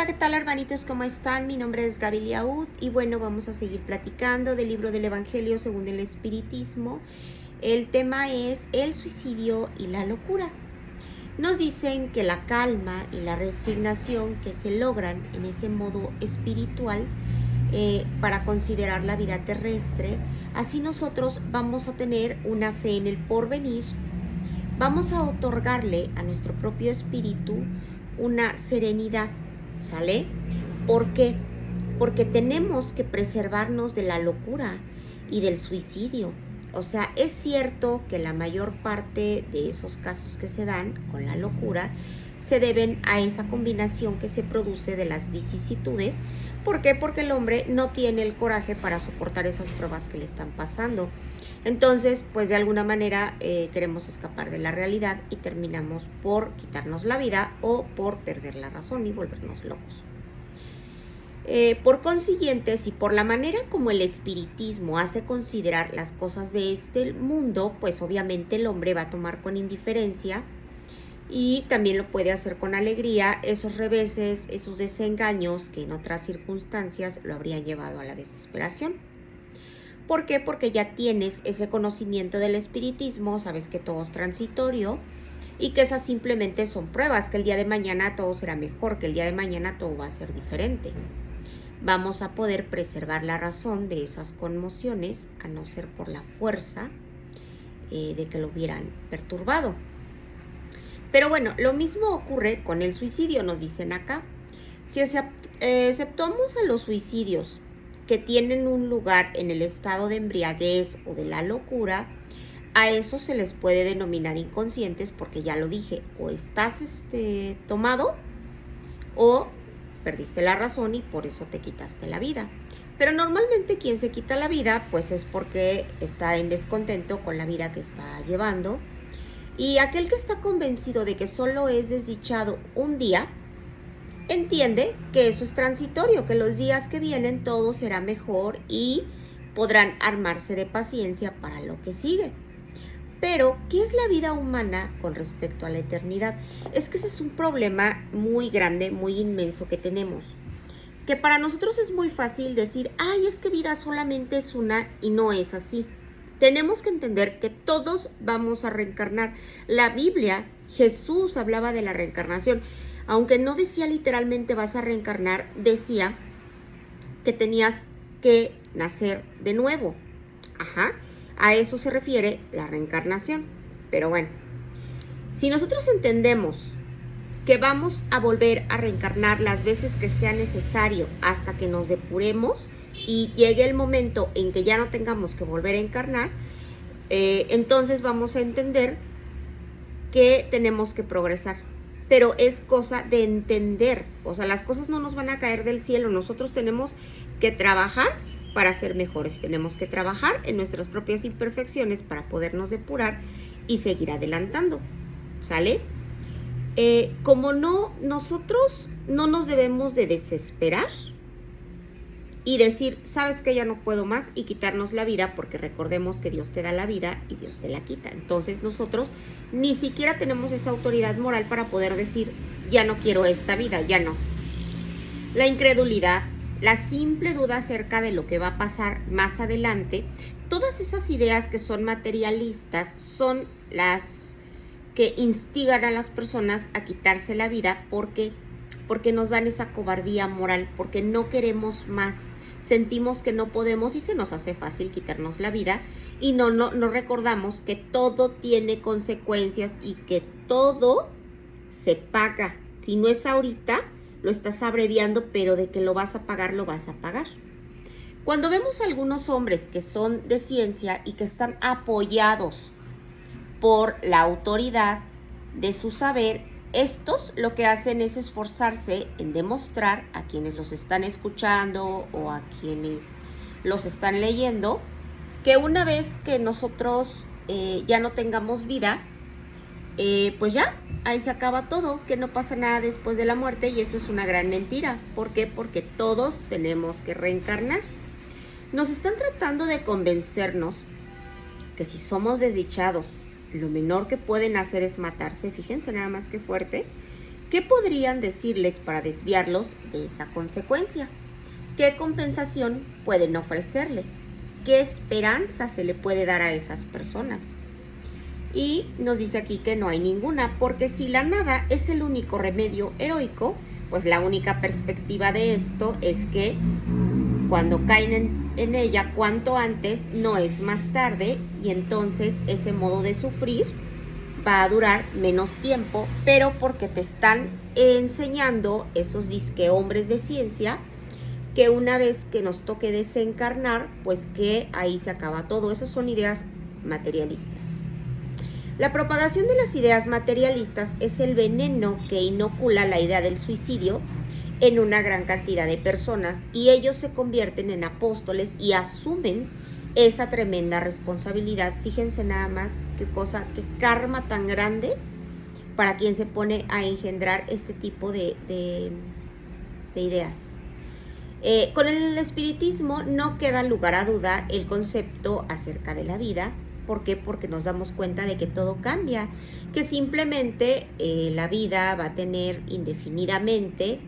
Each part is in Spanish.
Hola, ¿qué tal, hermanitos? ¿Cómo están? Mi nombre es Gaby Liaud y bueno, vamos a seguir platicando del libro del Evangelio según el Espiritismo. El tema es el suicidio y la locura. Nos dicen que la calma y la resignación que se logran en ese modo espiritual para considerar la vida terrestre, así nosotros vamos a tener una fe en el porvenir, vamos a otorgarle a nuestro propio espíritu una serenidad, ¿sale? ¿Por qué? Porque tenemos que preservarnos de la locura y del suicidio. O sea, es cierto que la mayor parte de esos casos que se dan con la locura se deben a esa combinación que se produce de las vicisitudes. ¿Por qué? Porque el hombre no tiene el coraje para soportar esas pruebas que le están pasando. Entonces, pues de alguna manera queremos escapar de la realidad y terminamos por quitarnos la vida o por perder la razón y volvernos locos. Por consiguiente, si por la manera como el espiritismo hace considerar las cosas de este mundo, pues obviamente el hombre va a tomar con indiferencia y también lo puede hacer con alegría esos reveses, esos desengaños que en otras circunstancias lo habrían llevado a la desesperación. ¿Por qué? Porque ya tienes ese conocimiento del espiritismo, sabes que todo es transitorio y que esas simplemente son pruebas, que el día de mañana todo será mejor, que el día de mañana todo va a ser diferente. Vamos a poder preservar la razón de esas conmociones, a no ser por la fuerza de que lo hubieran perturbado. Pero bueno, lo mismo ocurre con el suicidio, nos dicen acá. Si aceptamos a los suicidios que tienen un lugar en el estado de embriaguez o de la locura, a eso se les puede denominar inconscientes porque ya lo dije, o estás tomado o perdiste la razón y por eso te quitaste la vida. Pero normalmente quien se quita la vida pues es porque está en descontento con la vida que está llevando. Y aquel que está convencido de que solo es desdichado un día, entiende que eso es transitorio, que los días que vienen todo será mejor y podrán armarse de paciencia para lo que sigue. Pero, ¿qué es la vida humana con respecto a la eternidad? Es que ese es un problema muy grande, muy inmenso que tenemos. Que para nosotros es muy fácil decir, ay, es que vida solamente es una y no es así. Tenemos que entender que todos vamos a reencarnar. La Biblia, Jesús hablaba de la reencarnación. Aunque no decía literalmente vas a reencarnar, decía que tenías que nacer de nuevo. Ajá. A eso se refiere la reencarnación. Pero bueno, si nosotros entendemos que vamos a volver a reencarnar las veces que sea necesario hasta que nos depuremos y llegue el momento en que ya no tengamos que volver a encarnar, entonces vamos a entender que tenemos que progresar. Pero es cosa de entender, o sea, las cosas no nos van a caer del cielo, nosotros tenemos que trabajar para ser mejores, tenemos que trabajar en nuestras propias imperfecciones para podernos depurar y seguir adelantando, ¿sale? Como nosotros no nos debemos de desesperar y decir, sabes que ya no puedo más y quitarnos la vida, porque recordemos que Dios te da la vida y Dios te la quita. Entonces nosotros ni siquiera tenemos esa autoridad moral para poder decir, ya no quiero esta vida, ya no. La incredulidad, la simple duda acerca de lo que va a pasar más adelante, todas esas ideas que son materialistas son las que instigan a las personas a quitarse la vida porque nos dan esa cobardía moral, porque no queremos más, sentimos que no podemos y se nos hace fácil quitarnos la vida y no recordamos que todo tiene consecuencias y que todo se paga. Si no es ahorita, lo estás abreviando, pero de que lo vas a pagar, lo vas a pagar. Cuando vemos a algunos hombres que son de ciencia y que están apoyados por la autoridad de su saber, estos lo que hacen es esforzarse en demostrar a quienes los están escuchando o a quienes los están leyendo que una vez que nosotros ya no tengamos vida, pues ya, ahí se acaba todo, que no pasa nada después de la muerte, y esto es una gran mentira. ¿Por qué? Porque todos tenemos que reencarnar. Nos están tratando de convencernos que si somos desdichados, lo menor que pueden hacer es matarse, fíjense nada más que fuerte, ¿Qué podrían decirles para desviarlos de esa consecuencia? ¿Qué compensación pueden ofrecerle? ¿Qué esperanza se le puede dar a esas personas? Y nos dice aquí que no hay ninguna, porque si la nada es el único remedio heroico, pues la única perspectiva de esto es que cuando caen en ella cuanto antes no es más tarde, y entonces ese modo de sufrir va a durar menos tiempo, pero porque te están enseñando esos disque hombres de ciencia que una vez que nos toque desencarnar, pues que ahí se acaba todo. Esas son ideas materialistas. La propagación de las ideas materialistas es el veneno que inocula la idea del suicidio en una gran cantidad de personas, y ellos se convierten en apóstoles y asumen esa tremenda responsabilidad. Fíjense nada más qué cosa, qué karma tan grande para quien se pone a engendrar este tipo de ideas. Con el espiritismo no queda lugar a duda el concepto acerca de la vida. ¿Por qué? Porque nos damos cuenta de que todo cambia, que simplemente la vida va a tener indefinidamente,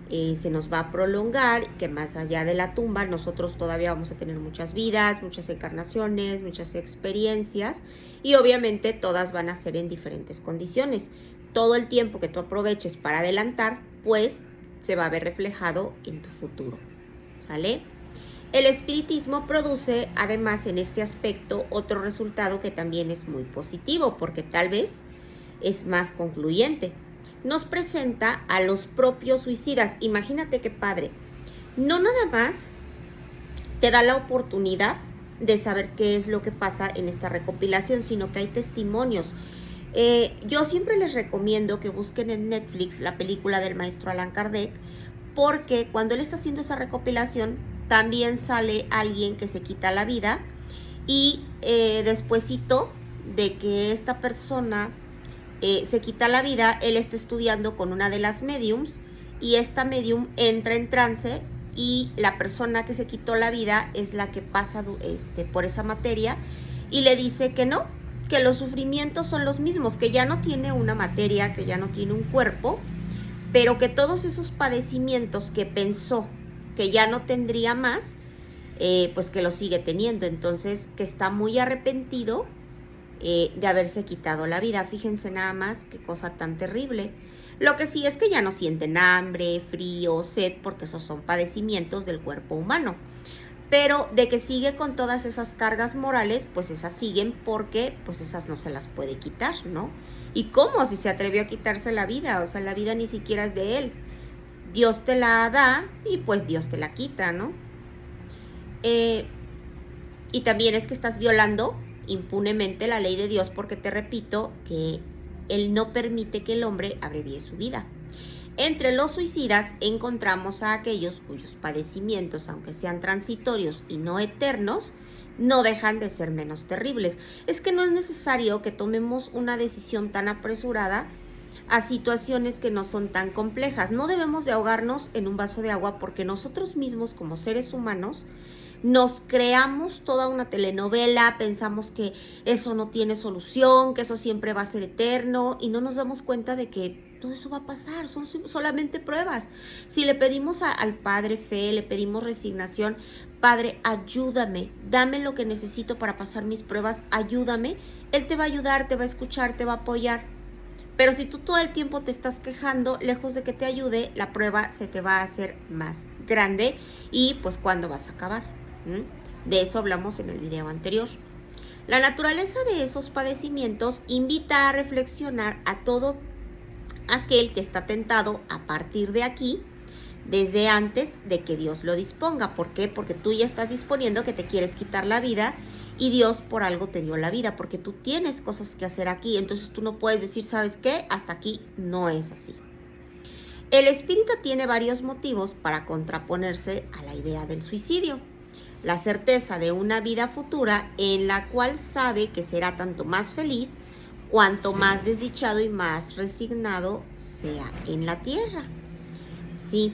se nos va a prolongar, que más allá de la tumba nosotros todavía vamos a tener muchas vidas, muchas encarnaciones, muchas experiencias, y obviamente todas van a ser en diferentes condiciones. Todo el tiempo que tú aproveches para adelantar, pues se va a ver reflejado en tu futuro, ¿sale? El espiritismo produce, además, en este aspecto, otro resultado que también es muy positivo, porque tal vez es más concluyente. Nos presenta a los propios suicidas. Imagínate qué padre. No nada más te da la oportunidad de saber qué es lo que pasa en esta recopilación, sino que hay testimonios. Yo siempre les recomiendo que busquen en Netflix la película del maestro Allan Kardec, porque cuando él está haciendo esa recopilación, también sale alguien que se quita la vida, y despuesito de que esta persona se quita la vida, él está estudiando con una de las mediums, y esta medium entra en trance, y la persona que se quitó la vida es la que pasa por esa materia, y le dice que no, que los sufrimientos son los mismos, que ya no tiene una materia, que ya no tiene un cuerpo, pero que todos esos padecimientos que pensó que ya no tendría más, pues que los sigue teniendo. Entonces, que está muy arrepentido de haberse quitado la vida. Fíjense nada más qué cosa tan terrible. Lo que sí es que ya no sienten hambre, frío, sed, porque esos son padecimientos del cuerpo humano. Pero de que sigue con todas esas cargas morales, pues esas siguen, porque pues esas no se las puede quitar, ¿no? ¿Y cómo? Si se atrevió a quitarse la vida, o sea, la vida ni siquiera es de él. Dios te la da y pues Dios te la quita, ¿no? Y también es que estás violando impunemente la ley de Dios, porque te repito que Él no permite que el hombre abrevíe su vida. Entre los suicidas encontramos a aquellos cuyos padecimientos, aunque sean transitorios y no eternos, no dejan de ser menos terribles. Es que no es necesario que tomemos una decisión tan apresurada a situaciones que no son tan complejas. No debemos de ahogarnos en un vaso de agua, porque nosotros mismos, como seres humanos, nos creamos toda una telenovela, pensamos que eso no tiene solución, que eso siempre va a ser eterno, y no nos damos cuenta de que todo eso va a pasar, son solamente pruebas. Si le pedimos al Padre fe, le pedimos resignación: Padre, ayúdame, dame lo que necesito para pasar mis pruebas, ayúdame, Él te va a ayudar, te va a escuchar, te va a apoyar. Pero si tú todo el tiempo te estás quejando, lejos de que te ayude, la prueba se te va a hacer más grande, y pues ¿cuándo vas a acabar? De eso hablamos en el video anterior. La naturaleza de esos padecimientos invita a reflexionar a todo aquel que está tentado a partir de aquí, desde antes de que Dios lo disponga. ¿Por qué? Porque tú ya estás disponiendo que te quieres quitar la vida, y Dios por algo te dio la vida, porque tú tienes cosas que hacer aquí. Entonces tú no puedes decir, ¿sabes qué? Hasta aquí. No es así. El espírita tiene varios motivos para contraponerse a la idea del suicidio. La certeza de una vida futura en la cual sabe que será tanto más feliz cuanto más desdichado y más resignado sea en la tierra. Sí,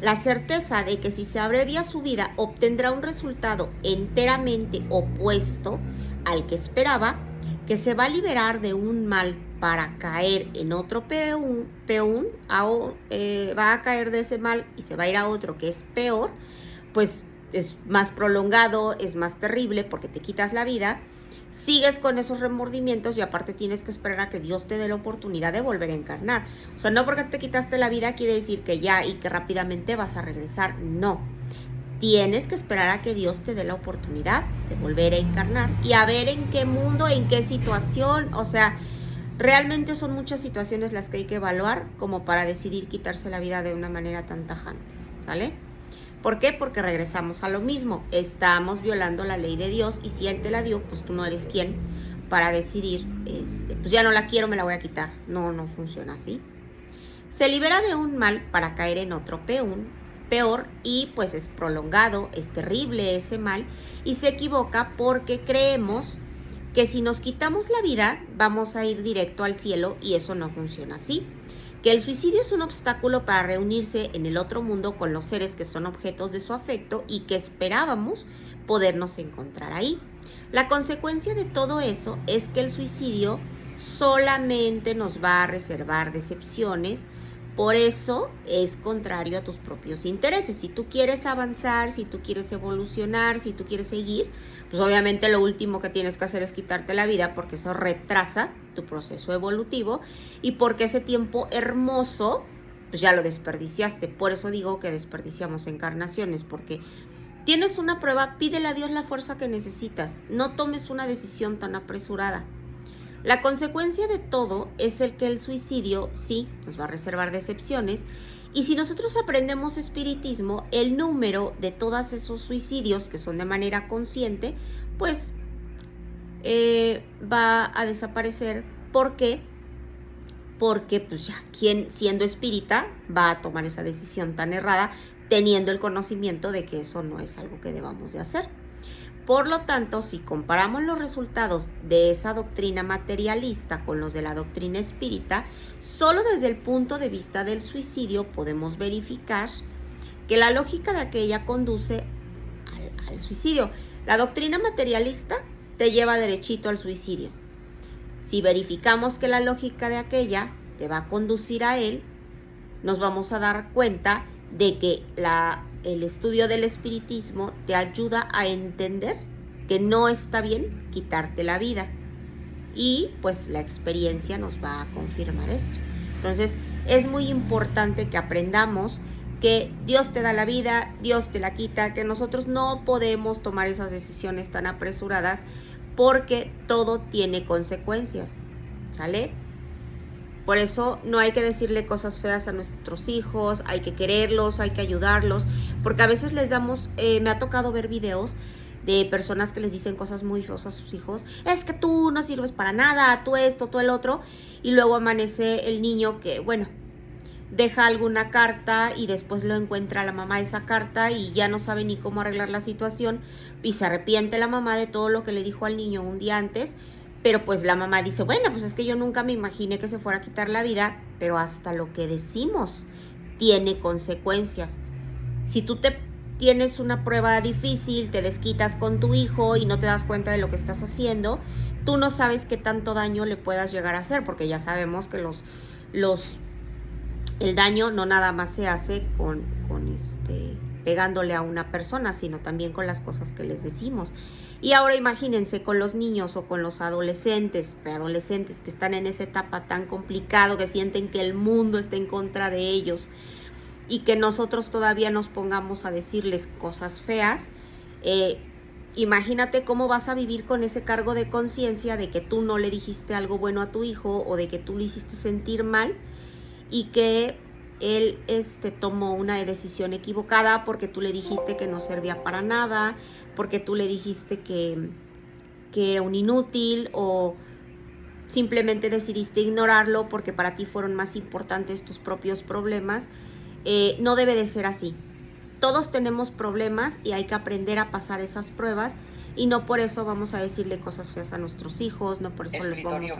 la certeza de que si se abrevia su vida obtendrá un resultado enteramente opuesto al que esperaba, que se va a liberar de un mal para caer en otro peón, va a caer de ese mal y se va a ir a otro que es peor, pues es más prolongado, es más terrible porque te quitas la vida, sigues con esos remordimientos y aparte tienes que esperar a que Dios te dé la oportunidad de volver a encarnar. O sea, no porque te quitaste la vida quiere decir que ya y que rápidamente vas a regresar, no. Tienes que esperar a que Dios te dé la oportunidad de volver a encarnar y a ver en qué mundo, en qué situación, o sea, realmente son muchas situaciones las que hay que evaluar como para decidir quitarse la vida de una manera tan tajante, ¿sale? ¿Por qué? Porque regresamos a lo mismo, estamos violando la ley de Dios y si Él te la dio, pues tú no eres quien para decidir, pues ya no la quiero, me la voy a quitar. No, no funciona así. Se libera de un mal para caer en otro peor y pues es prolongado, es terrible ese mal y se equivoca porque creemos que si nos quitamos la vida vamos a ir directo al cielo y eso no funciona así. Que el suicidio es un obstáculo para reunirse en el otro mundo con los seres que son objetos de su afecto y que esperábamos podernos encontrar ahí. La consecuencia de todo eso es que el suicidio solamente nos va a reservar decepciones. Por eso es contrario a tus propios intereses. Si tú quieres avanzar, si tú quieres evolucionar, si tú quieres seguir, pues obviamente lo último que tienes que hacer es quitarte la vida porque eso retrasa tu proceso evolutivo y porque ese tiempo hermoso, pues ya lo desperdiciaste. Por eso digo que desperdiciamos encarnaciones, porque tienes una prueba, pídele a Dios la fuerza que necesitas. No tomes una decisión tan apresurada. La consecuencia de todo es el que el suicidio, sí, nos va a reservar decepciones, y si nosotros aprendemos espiritismo, el número de todos esos suicidios que son de manera consciente, pues va a desaparecer. ¿Por qué? Porque pues ya quien siendo espírita va a tomar esa decisión tan errada, teniendo el conocimiento de que eso no es algo que debamos de hacer. Por lo tanto, si comparamos los resultados de esa doctrina materialista con los de la doctrina espírita, solo desde el punto de vista del suicidio podemos verificar que la lógica de aquella conduce al suicidio. La doctrina materialista te lleva derechito al suicidio. Si verificamos que la lógica de aquella te va a conducir a él, nos vamos a dar cuenta de que el estudio del espiritismo te ayuda a entender que no está bien quitarte la vida y pues la experiencia nos va a confirmar esto. Entonces es muy importante que aprendamos que Dios te da la vida, Dios te la quita, que nosotros no podemos tomar esas decisiones tan apresuradas porque todo tiene consecuencias, ¿sale? Por eso no hay que decirle cosas feas a nuestros hijos, hay que quererlos, hay que ayudarlos, porque a veces les damos, me ha tocado ver videos de personas que les dicen cosas muy feas a sus hijos, es que tú no sirves para nada, tú esto, tú el otro, y luego amanece el niño que, bueno, deja alguna carta y después lo encuentra la mamá esa carta y ya no sabe ni cómo arreglar la situación y se arrepiente la mamá de todo lo que le dijo al niño un día antes. Pero pues la mamá dice, bueno, pues es que yo nunca me imaginé que se fuera a quitar la vida, pero hasta lo que decimos tiene consecuencias. Si tú tienes una prueba difícil, te desquitas con tu hijo y no te das cuenta de lo que estás haciendo, tú no sabes qué tanto daño le puedas llegar a hacer, porque ya sabemos que el daño no nada más se hace con pegándole a una persona, sino también con las cosas que les decimos. Y ahora imagínense con los niños o con los adolescentes, preadolescentes que están en esa etapa tan complicado, que sienten que el mundo está en contra de ellos y que nosotros todavía nos pongamos a decirles cosas feas. Imagínate cómo vas a vivir con ese cargo de conciencia de que tú no le dijiste algo bueno a tu hijo o de que tú le hiciste sentir mal y que él tomó una decisión equivocada porque tú le dijiste que no servía para nada, porque tú le dijiste que era un inútil o simplemente decidiste ignorarlo porque para ti fueron más importantes tus propios problemas. No debe de ser así. Todos tenemos problemas y hay que aprender a pasar esas pruebas y no por eso vamos a decirle cosas feas a nuestros hijos, no por eso les vamos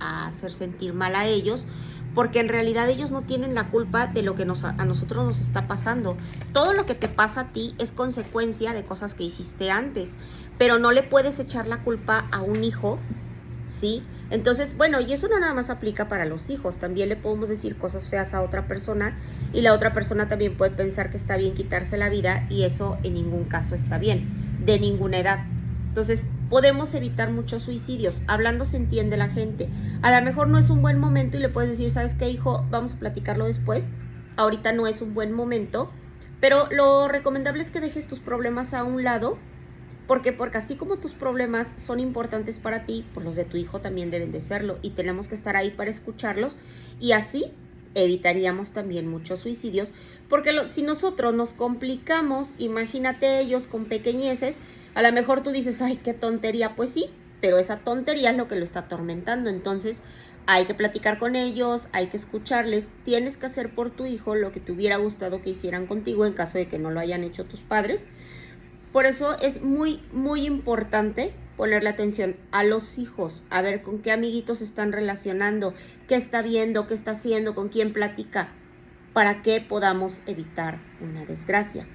a hacer sentir mal a ellos, porque en realidad ellos no tienen la culpa de lo que a nosotros nos está pasando. Todo lo que te pasa a ti es consecuencia de cosas que hiciste antes, pero no le puedes echar la culpa a un hijo ¿sí? Entonces, bueno, y eso no nada más aplica para los hijos, también le podemos decir cosas feas a otra persona y la otra persona también puede pensar que está bien quitarse la vida y eso en ningún caso está bien, de ninguna edad. Entonces, podemos evitar muchos suicidios. Hablando se entiende la gente. A lo mejor no es un buen momento y le puedes decir, ¿sabes qué, hijo? Vamos a platicarlo después. Ahorita no es un buen momento, pero lo recomendable es que dejes tus problemas a un lado. ¿Por qué? Porque así como tus problemas son importantes para ti, pues los de tu hijo también deben de serlo y tenemos que estar ahí para escucharlos y así evitaríamos también muchos suicidios, porque si nosotros nos complicamos, imagínate ellos con pequeñeces, a lo mejor tú dices, ay, qué tontería, pues sí, pero esa tontería es lo que lo está atormentando, entonces hay que platicar con ellos, hay que escucharles, tienes que hacer por tu hijo lo que te hubiera gustado que hicieran contigo en caso de que no lo hayan hecho tus padres. Por eso es muy, muy importante ponerle atención a los hijos, a ver con qué amiguitos se están relacionando, qué está viendo, qué está haciendo, con quién platica, para que podamos evitar una desgracia.